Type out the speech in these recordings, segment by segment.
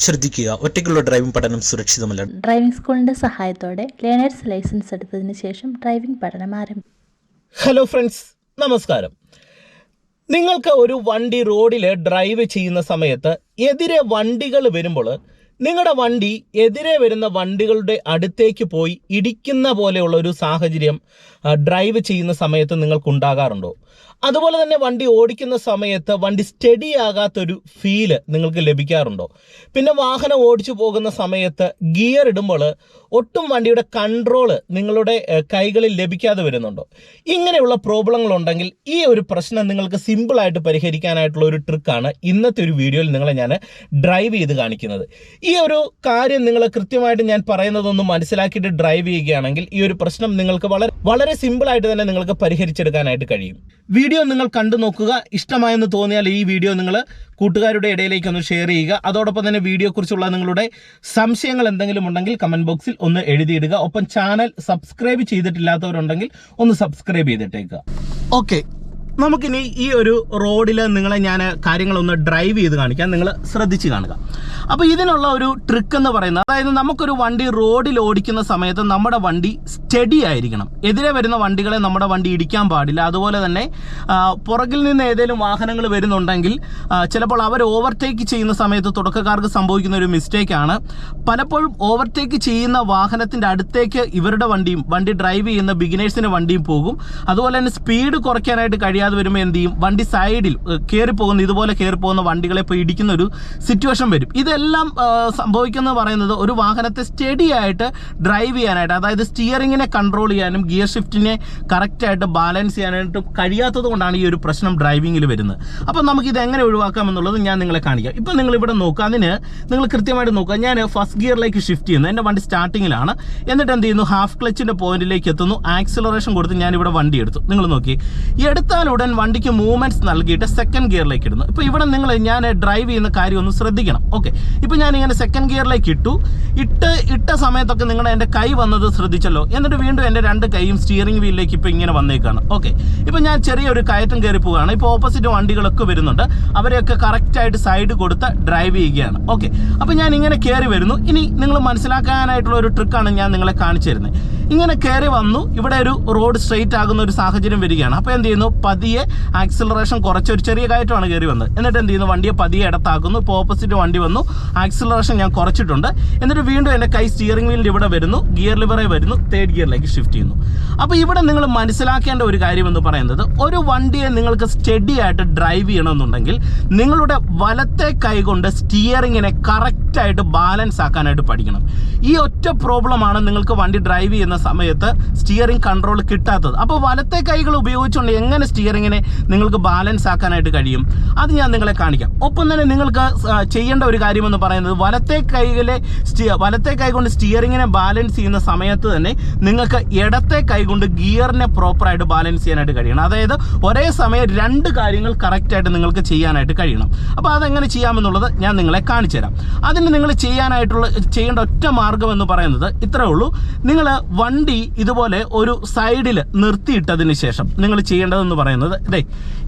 ശ്രദ്ധിക്കുക, ഒറ്റയ്ക്കുള്ള ഡ്രൈവിംഗ് പഠനം സുരക്ഷിതമല്ല. ഡ്രൈവിംഗ് സ്കൂളിന്റെ സഹായത്തോടെ ലേണേഴ്സ് ലൈസൻസ് എടുത്തതിന് ശേഷം ഡ്രൈവിംഗ് പഠനം ആരംഭിക്കും. ഹലോ ഫ്രണ്ട്സ്, നമസ്കാരം. നിങ്ങൾക്ക് ഒരു വണ്ടി റോഡിൽ ഡ്രൈവ് ചെയ്യുന്ന സമയത്ത് എതിരെ വണ്ടികൾ വരുമ്പോൾ നിങ്ങളുടെ വണ്ടി എതിരെ വരുന്ന വണ്ടികളുടെ അടുത്തേക്ക് പോയി ഇടിക്കുന്ന പോലെയുള്ള ഒരു സാഹചര്യം ഡ്രൈവ് ചെയ്യുന്ന സമയത്ത് നിങ്ങൾക്കുണ്ടാകാറുണ്ടോ? അതുപോലെ തന്നെ വണ്ടി ഓടിക്കുന്ന സമയത്ത് വണ്ടി സ്റ്റഡി ആകാത്തൊരു ഫീല് നിങ്ങൾക്ക് ലഭിക്കാറുണ്ടോ? പിന്നെ വാഹനം ഓടിച്ചു പോകുന്ന സമയത്ത് ഗിയർ ഇടുമ്പോൾ ഒട്ടും വണ്ടിയുടെ കൺട്രോള് നിങ്ങളുടെ കൈകളിൽ ലഭിക്കാതെ വരുന്നുണ്ടോ? ഇങ്ങനെയുള്ള പ്രോബ്ലങ്ങളുണ്ടെങ്കിൽ ഈ ഒരു പ്രശ്നം നിങ്ങൾക്ക് സിമ്പിളായിട്ട് പരിഹരിക്കാനായിട്ടുള്ള ഒരു ട്രിക്കാണ് ഇന്നത്തെ ഒരു വീഡിയോയിൽ നിങ്ങളെ ഞാൻ ഡ്രൈവ് ചെയ്ത് കാണിക്കുന്നത്. ഈ ഒരു കാര്യം നിങ്ങൾ കൃത്യമായിട്ട് ഞാൻ പറയുന്നതൊന്ന് മനസ്സിലാക്കിയിട്ട് ഡ്രൈവ് ചെയ്യുകയാണെങ്കിൽ ഈ ഒരു പ്രശ്നം നിങ്ങൾക്ക് വളരെ സിമ്പിളായിട്ട് തന്നെ നിങ്ങൾക്ക് പരിഹരിച്ചെടുക്കാനായിട്ട് കഴിയും. വീഡിയോ നിങ്ങൾ കണ്ടു നോക്കുക. ഇഷ്ടമായെന്ന് തോന്നിയാൽ ഈ വീഡിയോ നിങ്ങൾ കൂട്ടുകാരുടെ ഇടയിലേക്ക് ഒന്ന് ഷെയർ ചെയ്യുക. അതോടൊപ്പം തന്നെ വീഡിയോയെക്കുറിച്ചുള്ള നിങ്ങളുടെ സംശയങ്ങൾ എന്തെങ്കിലും ഉണ്ടെങ്കിൽ കമൻറ്റ് ബോക്സിൽ ഒന്ന് എഴുതിയിടുക. ഒപ്പം ചാനൽ സബ്സ്ക്രൈബ് ചെയ്തിട്ടില്ലാത്തവരുണ്ടെങ്കിൽ ഒന്ന് സബ്സ്ക്രൈബ് ചെയ്തിട്ടേക്കുക. ഓക്കെ, നമുക്കിനി ഈ ഒരു റോഡിൽ നിങ്ങളെ ഞാൻ കാര്യങ്ങളൊന്ന് ഡ്രൈവ് ചെയ്ത് കാണിക്കാം. നിങ്ങൾ ശ്രദ്ധിച്ച് കാണുക. അപ്പോൾ ഇതിനുള്ള ഒരു ട്രിക്ക് എന്ന് പറയുന്നത്, അതായത് നമുക്കൊരു വണ്ടി റോഡിൽ ഓടിക്കുന്ന സമയത്ത് നമ്മുടെ വണ്ടി സ്റ്റഡി ആയിരിക്കണം. എതിരെ വരുന്ന വണ്ടികളെ നമ്മുടെ വണ്ടി ഇടിക്കാൻ പാടില്ല. അതുപോലെ തന്നെ പുറകിൽ നിന്ന് ഏതെങ്കിലും വാഹനങ്ങൾ വരുന്നുണ്ടെങ്കിൽ ചിലപ്പോൾ അവർ ഓവർടേക്ക് ചെയ്യുന്ന സമയത്ത് തുടക്കക്കാർക്ക് സംഭവിക്കുന്ന ഒരു മിസ്റ്റേക്കാണ്. പലപ്പോഴും ഓവർടേക്ക് ചെയ്യുന്ന വാഹനത്തിൻ്റെ അടുത്തേക്ക് ഇവരുടെ വണ്ടി ഡ്രൈവ് ചെയ്യുന്ന ബിഗിനേഴ്സിൻ്റെ വണ്ടിയും പോകും. അതുപോലെ തന്നെ സ്പീഡ് കുറയ്ക്കാനായിട്ട് കഴിയാതെ വരുമ്പോൾ എന്ത് ചെയ്യും, വണ്ടി സൈഡിൽ ഇതുപോലെ കയറിപ്പോകുന്ന വണ്ടികളെ പോയി ഇടിക്കുന്ന ഒരു സിറ്റുവേഷൻ വരും. ഇതെല്ലാം സംഭവിക്കുന്നത് പറയുന്നത് ഒരു വാഹനത്തെ സ്റ്റഡി ആയിട്ട് ഡ്രൈവ് ചെയ്യാനായിട്ട്, അതായത് സ്റ്റിയറിങ്ങിനെ കൺട്രോൾ ചെയ്യാനും ഗിയർ ഷിഫ്റ്റിനെ കറക്റ്റായിട്ട് ബാലൻസ് ചെയ്യാനായിട്ടും കഴിയാത്തത് കൊണ്ടാണ് ഈ ഒരു പ്രശ്നം ഡ്രൈവിങ്ങിൽ വരുന്നത്. അപ്പം നമുക്കിത് എങ്ങനെ ഒഴിവാക്കാം എന്നുള്ളത് ഞാൻ നിങ്ങളെ കാണിക്കാം. ഇപ്പം നിങ്ങൾ ഇവിടെ നോക്കുക. അതിന് നിങ്ങൾ കൃത്യമായിട്ട് നോക്കുക. ഞാൻ ഫസ്റ്റ് ഗിയറിലേക്ക് ഷിഫ്റ്റ് ചെയ്യുന്നു. എൻ്റെ വണ്ടി സ്റ്റാർട്ടിങ്ങിലാണ്. എന്നിട്ട് എന്ത് ചെയ്യുന്നു, ഹാഫ് ക്ലച്ചിൻ്റെ പോയിന്റിലേക്ക് എത്തുന്നു. ആക്സിലറേഷൻ കൊടുത്ത് ഞാനിവിടെ വണ്ടി എടുത്തു. നിങ്ങൾ നോക്കി, എടുത്താലുടൻ വണ്ടിക്ക് മൂവ്മെന്റ്സ് നൽകിയിട്ട് സെക്കൻഡ് ഗിയറിലേക്ക് ഇടുന്നു. ഇപ്പോൾ ഇവിടെ ഞാൻ ഡ്രൈവ് ചെയ്യുന്ന കാര്യം ഒന്ന് ശ്രദ്ധിക്കണം. ഓക്കെ, ഇപ്പോൾ ഞാനിങ്ങനെ സെക്കൻഡ് ഗിയറിലേക്ക് ഇട്ട സമയത്തൊക്കെ നിങ്ങൾ എൻ്റെ കൈ വന്നത് ശ്രദ്ധിച്ചല്ലോ. എന്നിട്ട് വീണ്ടും എൻ്റെ രണ്ട് കൈയും സ്റ്റിയറിംഗ് വീലിലേക്ക് ഇപ്പോൾ ഇങ്ങനെ വന്നേക്കാണ്. ഓക്കെ, ഇപ്പോൾ ഞാൻ ചെറിയൊരു കയറ്റം കയറി പോവുകയാണ്. ഇപ്പോൾ ഓപ്പോസിറ്റ് വണ്ടികളൊക്കെ വരുന്നുണ്ട്. അവരെയൊക്കെ കറക്റ്റായിട്ട് സൈഡ് കൊടുത്ത് ഡ്രൈവ് ചെയ്യുകയാണ്. ഓക്കെ, അപ്പോൾ ഞാൻ ഇങ്ങനെ കയറി വരുന്നു. ഇനി നിങ്ങൾ മനസ്സിലാക്കാനായിട്ടുള്ള ഒരു ട്രിക്കാണ് ഞാൻ നിങ്ങളെ കാണിച്ചു തരുന്നത്. ഇങ്ങനെ കയറി വന്നു, ഇവിടെ ഒരു റോഡ് സ്ട്രെയിറ്റ് ആകുന്ന ഒരു സാഹചര്യം വരികയാണ്. അപ്പോൾ എന്ത് ചെയ്യുന്നു, പതിയെ ആക്സിലറേഷൻ കുറച്ച് ഒരു ചെറിയ കയറ്റമാണ് കയറി വന്നത്. എന്നിട്ട് എന്ത് ചെയ്യുന്നു, വണ്ടിയെ പതിയെ ഇടത്താക്കുന്നു. ഇപ്പോൾ ഓപ്പോസിറ്റ് വണ്ടി വന്നു, ആക്സിലറേഷൻ ഞാൻ കുറച്ചിട്ടുണ്ട്. എന്നിട്ട് വീണ്ടും എൻ്റെ കൈ സ്റ്റിയറിംഗ് വീലിൻ്റെ ഇവിടെ വരുന്നു, ഗിയർ ലിവറെ വരുന്നു, തേർഡ് ഗിയറിലേക്ക് ഷിഫ്റ്റ് ചെയ്യുന്നു. അപ്പോൾ ഇവിടെ നിങ്ങൾ മനസ്സിലാക്കേണ്ട ഒരു കാര്യം എന്ന് പറയുന്നത്, ഒരു വണ്ടിയെ നിങ്ങൾക്ക് സ്റ്റഡി ആയിട്ട് ഡ്രൈവ് ചെയ്യണമെന്നുണ്ടെങ്കിൽ നിങ്ങളുടെ വലത്തെ കൈ കൊണ്ട് സ്റ്റിയറിങ്ങിനെ കറക്റ്റായിട്ട് ബാലൻസ് ആക്കാനായിട്ട് പഠിക്കണം. ഈ ഒറ്റ പ്രോബ്ലമാണ് നിങ്ങൾക്ക് വണ്ടി ഡ്രൈവ് ചെയ്യുന്ന സമയത്ത് സ്റ്റിയറിംഗ് കൺട്രോൾ കിട്ടാത്തത്. അപ്പോൾ വലത്തെ കൈകൾ ഉപയോഗിച്ചുകൊണ്ട് എങ്ങനെ സ്റ്റിയറിങ്ങിനെ നിങ്ങൾക്ക് ബാലൻസ് ആക്കാനായിട്ട് കഴിയും, അത് ഞാൻ നിങ്ങളെ കാണിക്കാം. ഒപ്പം തന്നെ നിങ്ങൾക്ക് ചെയ്യേണ്ട ഒരു കാര്യമെന്ന് പറയുന്നത്, വലത്തെ കൈ കൊണ്ട് സ്റ്റിയറിങ്ങിനെ ബാലൻസ് ചെയ്യുന്ന സമയത്ത് തന്നെ നിങ്ങൾക്ക് ഇടത്തെ കൈ കൊണ്ട് ഗിയറിനെ പ്രോപ്പറായിട്ട് ബാലൻസ് ചെയ്യാനായിട്ട് കഴിയണം. അതായത് ഒരേ സമയം രണ്ട് കാര്യങ്ങൾ കറക്റ്റായിട്ട് നിങ്ങൾക്ക് ചെയ്യാനായിട്ട് കഴിയണം. അപ്പോൾ അതെങ്ങനെ ചെയ്യാമെന്നുള്ളത് ഞാൻ നിങ്ങളെ കാണിച്ചു തരാം. അതിന് നിങ്ങൾ ചെയ്യേണ്ട ഒറ്റ മാർഗം എന്ന് പറയുന്നത് ഇത്രേ ഉള്ളൂ. നിങ്ങൾ വണ്ടി ഇതുപോലെ ഒരു സൈഡിൽ നിർത്തിയിട്ടതിന് ശേഷം നിങ്ങൾ ചെയ്യേണ്ടതെന്ന് പറയുന്നത്,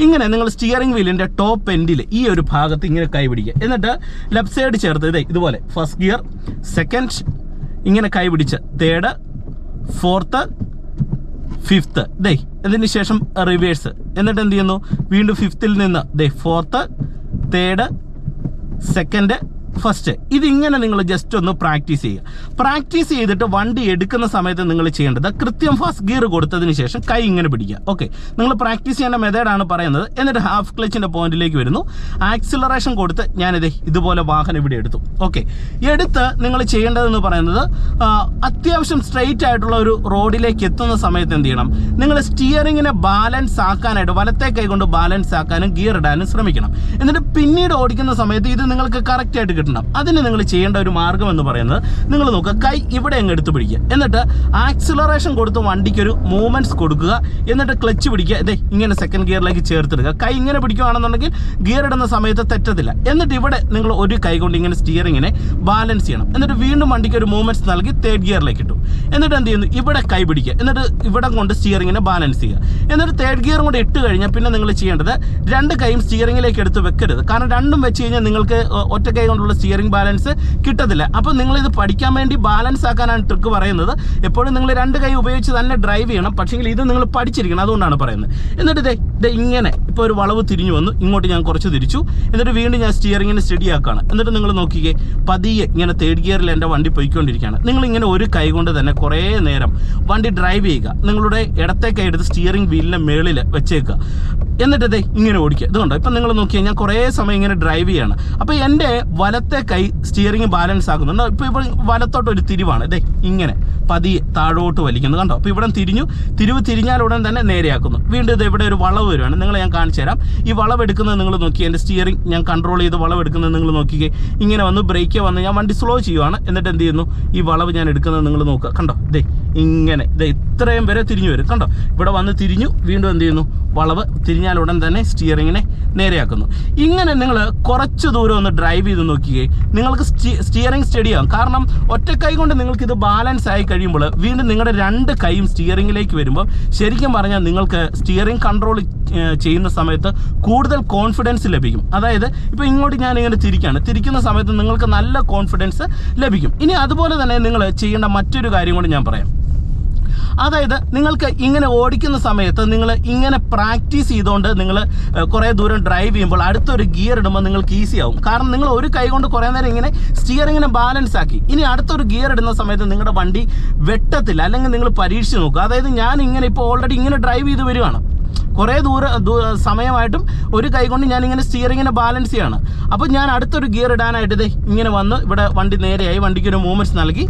ഇങ്ങനെ നിങ്ങൾ സ്റ്റിയറിംഗ് വീലിൻ്റെ ടോപ്പ് എൻഡിൽ ഈ ഒരു ഭാഗത്ത് ഇങ്ങനെ കൈ പിടിക്കുക. എന്നിട്ട് ലെഫ്റ്റ് സൈഡ് ചേർത്ത് ഇതുപോലെ ഫസ്റ്റ് ഗിയർ, സെക്കൻഡ്, ഇങ്ങനെ കൈ പിടിച്ച് തേർഡ്, ഫോർത്ത്, ഫിഫ്ത്ത്, ഇതിന് ശേഷം റിവേഴ്സ്. എന്നിട്ട് എന്ത് ചെയ്യുന്നു, വീണ്ടും ഫിഫ്ത്തിൽ നിന്ന് ഫോർത്ത്, തേർഡ്, സെക്കൻഡ്, ഫസ്റ്റ്. ഇതിങ്ങനെ നിങ്ങൾ ജസ്റ്റ് ഒന്ന് പ്രാക്ടീസ് ചെയ്യുക. പ്രാക്ടീസ് ചെയ്തിട്ട് വണ്ടി എടുക്കുന്ന സമയത്ത് നിങ്ങൾ ചെയ്യേണ്ടത്, കൃത്യം ഫസ്റ്റ് ഗിയർ കൊടുത്തതിന് ശേഷം കൈ ഇങ്ങനെ പിടിക്കുക. ഓക്കെ, നിങ്ങൾ പ്രാക്ടീസ് ചെയ്യേണ്ട മെത്തേഡാണ് പറയുന്നത്. എന്നിട്ട് ഹാഫ് ക്ലച്ചിൻ്റെ പോയിന്റിലേക്ക് വരുന്നു, ആക്സിലറേഷൻ കൊടുത്ത് ഞാനിത് ഇതുപോലെ വാഹനം ഇവിടെ എടുത്തു. ഓക്കെ, എടുത്ത് നിങ്ങൾ ചെയ്യേണ്ടതെന്ന് പറയുന്നത്, അത്യാവശ്യം സ്ട്രെയിറ്റ് ആയിട്ടുള്ള ഒരു റോഡിലേക്ക് എത്തുന്ന സമയത്ത് എന്ത് ചെയ്യണം, നിങ്ങൾ സ്റ്റിയറിങ്ങിനെ ബാലൻസ് ആക്കാനായിട്ട് വലത്തെ കൈ കൊണ്ട് ബാലൻസ് ആക്കാനും ഗിയർ ഇടാനും ശ്രമിക്കണം. എന്നിട്ട് പിന്നീട് ഓടിക്കുന്ന സമയത്ത് ഇത് നിങ്ങൾക്ക് കറക്റ്റായിട്ട് കിട്ടും. അതിന് നിങ്ങൾ ചെയ്യേണ്ട ഒരു മാർഗം എന്ന് പറയുന്നത്, നിങ്ങൾ നോക്കുക, കൈ ഇവിടെ അങ്ങ് എടുത്ത് പിടിക്കുക. എന്നിട്ട് ആക്സിലറേഷൻ കൊടുത്ത് വണ്ടിക്ക് ഒരു മൂവ്മെന്റ്സ് കൊടുക്കുക. എന്നിട്ട് ക്ലച്ച് പിടിക്കുക. ഇങ്ങനെ സെക്കൻഡ് ഗിയറിലേക്ക് ചേർത്തിടുക. കൈ ഇങ്ങനെ പിടിക്കുകയാണെന്നുണ്ടെങ്കിൽ ഗിയർ ഇടുന്ന സമയത്ത് തെറ്റത്തില്ല. എന്നിട്ട് ഇവിടെ നിങ്ങൾ ഒരു കൈ കൊണ്ട് ഇങ്ങനെ സ്റ്റിയറിങ്ങിനെ ബാലൻസ് ചെയ്യണം. എന്നിട്ട് വീണ്ടും വണ്ടിക്ക് ഒരു മൂവ്മെന്റ്സ് നൽകി തേർഡ് ഗിയറിലേക്ക് ഇട്ടു. എന്നിട്ട് എന്ത് ചെയ്യുന്നു, ഇവിടെ കൈ പിടിക്കുക, എന്നിട്ട് ഇവിടെ കൊണ്ട് സ്റ്റിയറിങ്ങിനെ ബാലൻസ് ചെയ്യുക. എന്നിട്ട് തേർഡ് ഗിയറും കൂടെ ഇട്ട് കഴിഞ്ഞാൽ പിന്നെ നിങ്ങൾ ചെയ്യേണ്ടത് രണ്ട് കൈയും സ്റ്റിയറിങ്ങിലേക്ക് എടുത്ത് വെക്കരുത്. കാരണം രണ്ടും വെച്ച് കഴിഞ്ഞാൽ നിങ്ങൾക്ക് ഒറ്റ കൈ കൊണ്ടുള്ള സ്റ്റിയറിംഗ് ബാലൻസ് കിട്ടത്തില്ല. അപ്പോൾ നിങ്ങളിത് പഠിക്കാൻ വേണ്ടി ബാലൻസ് ആക്കാനാണ് ട്രിക്ക് പറയുന്നത്. എപ്പോഴും നിങ്ങൾ രണ്ട് കൈ ഉപയോഗിച്ച് തന്നെ ഡ്രൈവ് ചെയ്യണം. പക്ഷേ ഇത് നിങ്ങൾ പഠിച്ചിരിക്കണം, അതുകൊണ്ടാണ് പറയുന്നത്. എന്നിട്ട് ഇതേ ഇങ്ങനെ ഇപ്പോൾ ഒരു വളവ് തിരിഞ്ഞു വന്നു, ഇങ്ങോട്ട് ഞാൻ കുറച്ച് തിരിച്ചു, എന്നിട്ട് വീണ്ടും ഞാൻ സ്റ്റിയറിങ്ങിനെ സ്റ്റഡി ആക്കുകയാണ്. എന്നിട്ട് നിങ്ങൾ നോക്കിക്കേ, പതിയെ ഇങ്ങനെ തേർഡ് ഗിയറിൽ എൻ്റെ വണ്ടി പോയിക്കൊണ്ടിരിക്കുകയാണ്. നിങ്ങളിങ്ങനെ ഒരു കൈ കൊണ്ട് തന്നെ കുറേ നേരം വണ്ടി ഡ്രൈവ് ചെയ്യുക. നിങ്ങളുടെ ഇടത്തെ കൈ എടുത്ത് സ്റ്റിയറിംഗ് വീലിൻ്റെ മേളിൽ വെച്ചേക്കുക. എന്നിട്ട് ഇങ്ങനെ ഓടിക്കുക. ഇതുകൊണ്ടോ ഇപ്പം നിങ്ങൾ നോക്കിയാൽ ഞാൻ കുറേ സമയം ഇങ്ങനെ ഡ്രൈവ് ചെയ്യാണ്. അപ്പോൾ എൻ്റെ വലത്തെ കൈ സ്റ്റിയറിംഗ് ബാലൻസ് ആക്കുന്നുണ്ട്. ഇപ്പോൾ വലത്തോട്ടൊരു തിരിവാണ്, ഇങ്ങനെ പതിയെ താഴോട്ട് വലിക്കുന്നത് കണ്ടോ. അപ്പോൾ ഇവിടെ തിരിഞ്ഞാൽ ഉടൻ തന്നെ നേരെയാക്കുന്നു. വീണ്ടും ഇവിടെ ഒരു വളവ് വരുവാണ്, നിങ്ങളെ ഞാൻ കാണിച്ചു തരാം. ഈ വളവ് എടുക്കുന്നത് നിങ്ങൾ നോക്കി, എൻ്റെ സ്റ്റിയറിംഗ് ഞാൻ കൺട്രോൾ ചെയ്ത് വളവ് എടുക്കുന്നത് നിങ്ങൾ നോക്കിക്കേ. ഇങ്ങനെ വന്ന് ബ്രേക്ക് വന്ന് ഞാൻ വണ്ടി സ്ലോ ചെയ്യുവാണ്. എന്നിട്ട് എന്ത് ചെയ്യുന്നു, ഈ വളവ് ഞാൻ എടുക്കുന്നത് നിങ്ങൾ നോക്കുക കണ്ടോ. ഇങ്ങനെ ഇത്രയും വരെ തിരിഞ്ഞു വരും കണ്ടോ. ഇവിടെ വന്ന് തിരിഞ്ഞു, വീണ്ടും എന്ത് ചെയ്യുന്നു, വളവ് തിരിഞ്ഞാൽ ഉടൻ തന്നെ സ്റ്റിയറിങ്ങിനെ നേരെയാക്കുന്നു. ഇങ്ങനെ നിങ്ങൾ കുറച്ച് ദൂരം ഒന്ന് ഡ്രൈവ് ചെയ്ത് നോക്കിയേ, നിങ്ങൾക്ക് സ്റ്റിയറിംഗ് സ്റ്റഡിയാകും. കാരണം ഒറ്റ കൈ കൊണ്ട് നിങ്ങൾക്കിത് ബാലൻസ് ആയി കഴിയുമ്പോൾ വീണ്ടും നിങ്ങളുടെ രണ്ട് കൈയും സ്റ്റിയറിങ്ങിലേക്ക് വരുമ്പോൾ ശരിക്കും പറഞ്ഞാൽ നിങ്ങൾക്ക് സ്റ്റിയറിംഗ് കൺട്രോൾ ചെയ്യുന്ന സമയത്ത് കൂടുതൽ കോൺഫിഡൻസ് ലഭിക്കും. അതായത് ഇപ്പോൾ ഇങ്ങോട്ട് ഞാനിങ്ങനെ തിരിക്കുന്ന സമയത്ത് നിങ്ങൾക്ക് നല്ല കോൺഫിഡൻസ് ലഭിക്കും. ഇനി അതുപോലെ തന്നെ നിങ്ങൾ ചെയ്യേണ്ട മറ്റൊരു കാര്യം കൂടി ഞാൻ പറയാം. അതായത് നിങ്ങൾക്ക് ഇങ്ങനെ ഓടിക്കുന്ന സമയത്ത് നിങ്ങൾ ഇങ്ങനെ പ്രാക്ടീസ് ചെയ്തുകൊണ്ട് നിങ്ങൾ കുറേ ദൂരം ഡ്രൈവ് ചെയ്യുമ്പോൾ അടുത്തൊരു ഗിയർ ഇടുമ്പോൾ നിങ്ങൾക്ക് ഈസി ആവും. കാരണം നിങ്ങൾ ഒരു കൈ കൊണ്ട് കുറേ നേരം ഇങ്ങനെ സ്റ്റിയറിങ്ങിനെ ബാലൻസ് ആക്കി. ഇനി അടുത്തൊരു ഗിയർ ഇടുന്ന സമയത്ത് നിങ്ങളുടെ വണ്ടി വെട്ടത്തില്ല. അല്ലെങ്കിൽ നിങ്ങൾ പരീക്ഷിച്ച് നോക്കുക. അതായത് ഞാൻ ഇങ്ങനെ ഇപ്പോൾ ഓൾറെഡി ഇങ്ങനെ ഡ്രൈവ് ചെയ്ത് വരികയാണ്. കുറേ സമയമായിട്ടും ഒരു കൈ കൊണ്ട് ഞാനിങ്ങനെ സ്റ്റിയറിങ്ങിനെ ബാലൻസ് ചെയ്യാണ്. അപ്പോൾ ഞാൻ അടുത്തൊരു ഗിയർ ഇടാനായിട്ട് ഇങ്ങനെ വന്ന് ഇവിടെ വണ്ടി നേരെയായി, വണ്ടിക്ക് ഒരു മൂവ്മെൻറ്റ്സ് നൽകി,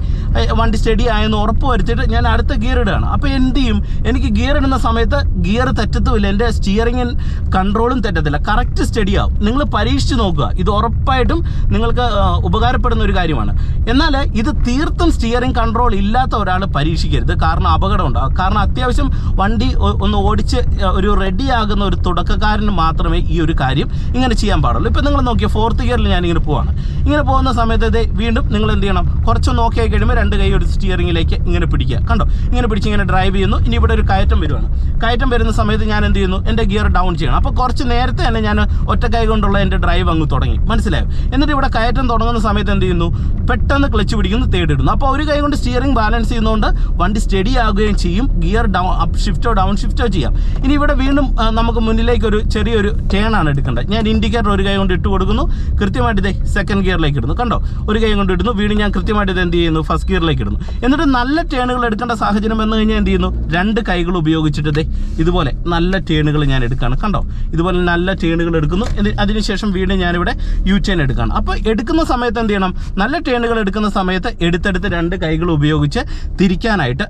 വണ്ടി സ്റ്റഡി ആയെന്ന് ഉറപ്പ് വരുത്തിയിട്ട് ഞാൻ അടുത്ത ഗിയർ ഇടുകയാണ്. അപ്പോൾ എന്ത് ചെയ്യും, എനിക്ക് ഗിയർ ഇടുന്ന സമയത്ത് ഗിയർ തെറ്റത്തുമില്ല, എൻ്റെ സ്റ്റിയറിങ്ങിൻ കൺട്രോളും തെറ്റത്തില്ല, കറക്റ്റ് സ്റ്റഡി ആവും. നിങ്ങൾ പരീക്ഷിച്ച് നോക്കുക, ഇത് ഉറപ്പായിട്ടും നിങ്ങൾക്ക് ഉപകാരപ്പെടുന്ന ഒരു കാര്യമാണ്. എന്നാൽ ഇത് തീർത്തും സ്റ്റിയറിംഗ് കൺട്രോൾ ഇല്ലാത്ത ഒരാൾ പരീക്ഷിക്കരുത്. കാരണം അപകടം ഉണ്ടാകും. കാരണം അത്യാവശ്യം വണ്ടി ഒന്ന് ഓടിച്ച് ഒരു റെഡിയാകുന്ന ഒരു തുടക്കക്കാരന് മാത്രമേ ഈ ഒരു കാര്യം ഇങ്ങനെ ചെയ്യാൻ പാടുള്ളൂ. ഇപ്പം നിങ്ങൾ നോക്കിയാൽ ഫോർത്ത് ഗിയറിൽ ഞാനിങ്ങനെ പോവാണ്. ഇങ്ങനെ പോകുന്ന സമയത്ത് വീണ്ടും നിങ്ങൾ എന്ത് ചെയ്യണം, കുറച്ച് നോക്കിയാൽ കഴിയുമ്പോൾ രണ്ട് കൈ ഒരു സ്റ്റിയറിങ്ങിലേക്ക് ഇങ്ങനെ പിടിക്കുക കണ്ടോ. ഇങ്ങനെ പിടിച്ച് ഇങ്ങനെ ഡ്രൈവ് ചെയ്യുന്നു. ഇനി ഇവിടെ ഒരു കയറ്റം വരുവാണ്. കയറ്റം വരുന്ന സമയത്ത് ഞാൻ എന്ത് ചെയ്യുന്നു, എൻ്റെ ഗിയർ ഡൗൺ ചെയ്യണം. അപ്പോൾ കുറച്ച് നേരത്തെ തന്നെ ഞാൻ ഒറ്റ കൈ കൊണ്ടുള്ള എൻ്റെ ഡ്രൈവ് അങ്ങ് തുടങ്ങി, മനസ്സിലായോ. എന്നിട്ട് ഇവിടെ കയറ്റം തുടങ്ങുന്ന സമയത്ത് എന്ത് ചെയ്യുന്നു, പെട്ടെന്ന് ക്ലച്ച് പിടിക്കുന്നു, തേടിടുന്നു. അപ്പോൾ ഒരു കൈ കൊണ്ട് സ്റ്റിയറിംഗ് ബാലൻസ് ചെയ്യുന്നതുകൊണ്ട് വണ്ടി സ്റ്റഡി ആകുകയും ചെയ്യും. ഗിയർ അപ്പ് ഷിഫ്റ്റോ ഡൗൺ ഷിഫ്റ്റോ ചെയ്യാം. ഇനി ഇവിടെ വീണ്ടും നമുക്ക് മുന്നിലേക്ക് ഒരു ചെറിയൊരു ടേണാണ് എടുക്കേണ്ടത്. ഞാൻ ഇൻഡിക്കേറ്റർ ഒരു കൈ കൊണ്ട് ഇട്ട് കൊടുക്കുന്നു, കൃത്യമായിട്ട് സെക്കൻഡ് ഗിയറിലേക്ക് ഇടുന്നു കണ്ടോ. ഒരു കൈ കൊണ്ട് ഇടുന്നു, വീണ്ടും ഞാൻ കൃത്യമായിട്ട് എന്ത് ചെയ്യുന്നു, ഫസ്റ്റ് ഗിയറിലേക്ക് ഇടുന്നു. എന്നിട്ട് നല്ല ടേണുകൾ എടുക്കേണ്ട സാഹചര്യം എന്ന് കഴിഞ്ഞാൽ എന്ത് ചെയ്യുന്നു, രണ്ട് കൈകൾ ഉപയോഗിച്ചിട്ട് ഇതുപോലെ നല്ല ടേണുകൾ ഞാൻ എടുക്കുകയാണ് കണ്ടോ. ഇതുപോലെ നല്ല ടേണുകൾ എടുക്കുന്നു. അതിനുശേഷം വീണ്ടും ഞാനിവിടെ യു ടേൺ എടുക്കുകയാണ്. അപ്പോൾ എടുക്കുന്ന സമയത്ത് എന്ത് ചെയ്യണം, നല്ല ടേണുകൾ എടുക്കുന്ന സമയത്ത് എടുത്തെടുത്ത് രണ്ട് കൈകൾ ഉപയോഗിച്ച് തിരിക്കാനായിട്ട്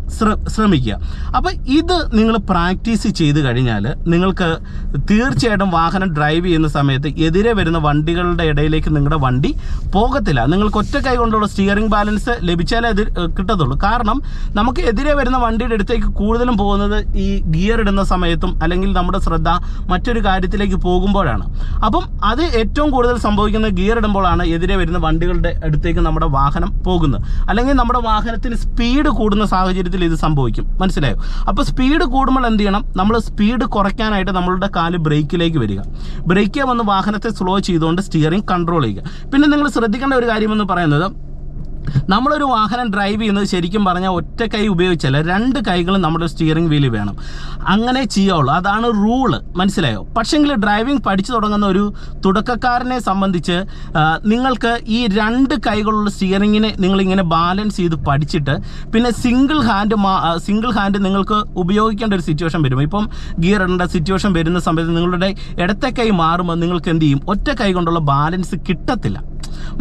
ശ്രമിക്കുക. അപ്പോൾ ഇത് നിങ്ങൾ പ്രാക്ടീസ് ചെയ്ത് കഴിഞ്ഞാൽ നിങ്ങൾക്ക് തീർച്ചയായിട്ടും വാഹനം ഡ്രൈവ് ചെയ്യുന്ന സമയത്ത് എതിരെ വരുന്ന വണ്ടികളുടെ ഇടയിലേക്ക് നിങ്ങളുടെ വണ്ടി പോകത്തില്ല. നിങ്ങൾക്ക് ഒറ്റ കൈ കൊണ്ടുള്ള സ്റ്റിയറിംഗ് ബാലൻസ് ലഭിച്ചാലേ അത് കിട്ടത്തുള്ളൂ. കാരണം നമുക്ക് എതിരെ വരുന്ന വണ്ടിയുടെ അടുത്തേക്ക് കൂടുതലും പോകുന്നത് ഈ ഗിയർ ഇടുന്ന സമയത്തും അല്ലെങ്കിൽ നമ്മുടെ ശ്രദ്ധ മറ്റൊരു കാര്യത്തിലേക്ക് പോകുമ്പോഴാണ്. അപ്പം അത് ഏറ്റവും കൂടുതൽ സംഭവിക്കുന്നത് ഗിയർ ഇടുമ്പോഴാണ് എതിരെ വരുന്ന വണ്ടികളുടെ അടുത്തേക്ക് നമ്മുടെ വാഹനം പോകുന്നത്. അല്ലെങ്കിൽ നമ്മുടെ വാഹനത്തിന് സ്പീഡ് കൂടുന്ന സാഹചര്യത്തിൽ ഇത് സംഭവിക്കും, മനസ്സിലായോ. അപ്പോൾ സ്പീഡ് കൂടുമ്പോൾ എന്ത് ചെയ്യണം, നമ്മൾ സ്പീഡ് കുറയ്ക്കാനായിട്ട് നമ്മളുടെ കാല് ബ്രേക്കിലേക്ക് വരിക. ബ്രേക്ക് വന്ന് വാഹനത്തെ സ്ലോ ചെയ്തുകൊണ്ട് സ്റ്റിയറിംഗ് കൺട്രോൾ ചെയ്യുക. പിന്നെ നിങ്ങൾ ശ്രദ്ധിക്കേണ്ട ഒരു കാര്യമെന്ന് പറയുന്നത്, നമ്മളൊരു വാഹനം ഡ്രൈവ് ചെയ്യുന്നത് ശരിക്കും പറഞ്ഞാൽ ഒറ്റ കൈ ഉപയോഗിച്ചല്ല, രണ്ട് കൈകളും നമ്മുടെ സ്റ്റിയറിംഗ് വീലിൽ വേണം. അങ്ങനെ ചെയ്യാവുള്ളൂ, അതാണ് റൂള്, മനസ്സിലായോ. പക്ഷേങ്കിൽ ഡ്രൈവിംഗ് പഠിച്ചു തുടങ്ങുന്ന ഒരു തുടക്കക്കാരനെ സംബന്ധിച്ച് നിങ്ങൾക്ക് ഈ രണ്ട് കൈകളുള്ള സ്റ്റിയറിങ്ങിനെ നിങ്ങളിങ്ങനെ ബാലൻസ് ചെയ്ത് പഠിച്ചിട്ട് പിന്നെ സിംഗിൾ ഹാൻഡ് നിങ്ങൾക്ക് ഉപയോഗിക്കേണ്ട ഒരു സിറ്റുവേഷൻ വരും. ഇപ്പം ഗിയർ ഇടേണ്ട സിറ്റുവേഷൻ വരുന്ന സമയത്ത് നിങ്ങളുടെ ഇടത്തെ കൈ മാറുമ്പോൾ നിങ്ങൾക്ക് എന്ത് ചെയ്യും, ഒറ്റ കൈ കൊണ്ടുള്ള ബാലൻസ് കിട്ടത്തില്ല,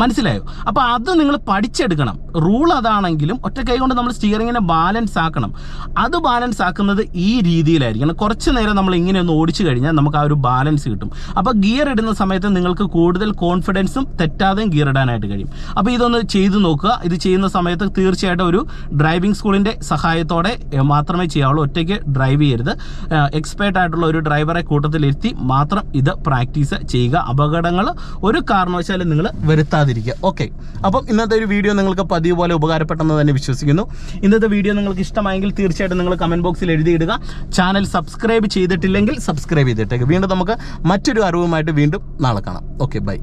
മനസ്സിലായോ. അപ്പോൾ അത് നിങ്ങൾ പഠിച്ചെടുക്കണം. റൂൾ അതാണെങ്കിലും ഒറ്റ കൈ കൊണ്ട് നമ്മൾ സ്റ്റിയറിങ്ങിനെ ബാലൻസ് ആക്കണം. അത് ബാലൻസ് ആക്കുന്നത് ഈ രീതിയിലായിരിക്കണം. കുറച്ച് നേരം നമ്മൾ ഇങ്ങനെ ഒന്ന് ഓടിച്ചു കഴിഞ്ഞാൽ നമുക്ക് ആ ഒരു ബാലൻസ് കിട്ടും. അപ്പോൾ ഗിയർ ഇടുന്ന സമയത്ത് നിങ്ങൾക്ക് കൂടുതൽ കോൺഫിഡൻസും തെറ്റാതെയും ഗിയർ ഇടാനായിട്ട് കഴിയും. അപ്പോൾ ഇതൊന്ന് ചെയ്തു നോക്കുക. ഇത് ചെയ്യുന്ന സമയത്ത് തീർച്ചയായിട്ടും ഒരു ഡ്രൈവിംഗ് സ്കൂളിൻ്റെ സഹായത്തോടെ മാത്രമേ ചെയ്യാവുള്ളൂ. ഒറ്റയ്ക്ക് ഡ്രൈവ് ചെയ്യരുത്. എക്സ്പേർട്ട് ആയിട്ടുള്ള ഒരു ഡ്രൈവറെ കൂട്ടത്തിലിരുത്തി മാത്രം ഇത് പ്രാക്ടീസ് ചെയ്യുക. അപകടങ്ങൾ ഒരു കാരണവശാലും നിങ്ങൾ വരുത്താൻ നിർത്താതിരിക്കുക. ഓക്കെ, അപ്പം ഇന്നത്തെ ഒരു വീഡിയോ നിങ്ങൾക്ക് പതിവ് പോലെ ഉപകാരപ്പെട്ടെന്ന് തന്നെ വിശ്വസിക്കുന്നു. ഇന്നത്തെ വീഡിയോ നിങ്ങൾക്ക് ഇഷ്ടമായെങ്കിൽ തീർച്ചയായിട്ടും നിങ്ങൾ കമൻറ്റ് ബോക്സിൽ എഴുതിയിടുക. ചാനൽ സബ്സ്ക്രൈബ് ചെയ്തിട്ടില്ലെങ്കിൽ സബ്സ്ക്രൈബ് ചെയ്തിട്ടേക്ക്. വീണ്ടും നമുക്ക് മറ്റൊരു അറിവുമായിട്ട് വീണ്ടും നാളെ കാണാം. Okay, by.